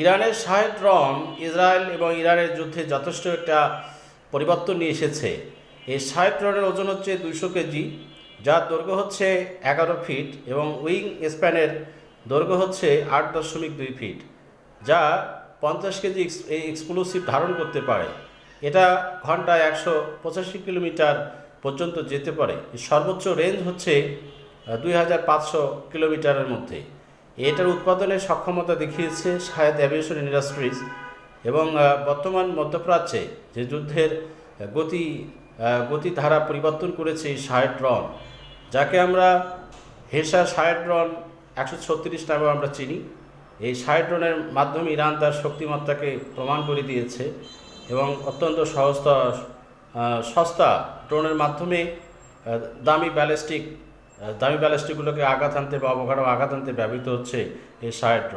ইরানের Shahed drone Israel এবং ইরানের যুদ্ধে যথেষ্ট একটা পরিবর্তন নিয়ে এসেছে। এই শাহেদ ড্রোনের ওজন হচ্ছে 200 কেজি, যার দৈর্ঘ্য হচ্ছে 11 ফিট এবং উইং স্প্যানের দৈর্ঘ্য হচ্ছে 8.2 ফিট, যা 50 কেজি এই এক্সপ্লোসিভ ধারণ করতে পারে। এটা ঘন্টায় 185 কিলোমিটার পর্যন্ত যেতে পারে। সর্বোচ্চ রেঞ্জ হচ্ছে 2500 কিলোমিটারের মধ্যে। এটার উৎপাদনের সক্ষমতা দেখিয়েছে শাহেদ অ্যাভিয়েশন ইন্ডাস্ট্রিজ। এবং বর্তমান মধ্যপ্রাচ্যে যে যুদ্ধের গতিধারা পরিবর্তন করেছে এই শাহেদ ড্রোন, যাকে আমরা হেসা শাহেদ ড্রোন 136 নামেও আমরা চিনি। এই শাহেদ ড্রোনের মাধ্যমে ইরান তার শক্তিমত্তাকে প্রমাণ করে দিয়েছে এবং অত্যন্ত সস্তা ড্রোনের মাধ্যমে দামি ব্যালিস্টিকগুলোকে আঘাত আনতে বা অবকাঠামো আঘাত আনতে ব্যবহৃত হচ্ছে এই শাহেদ ড্রোন।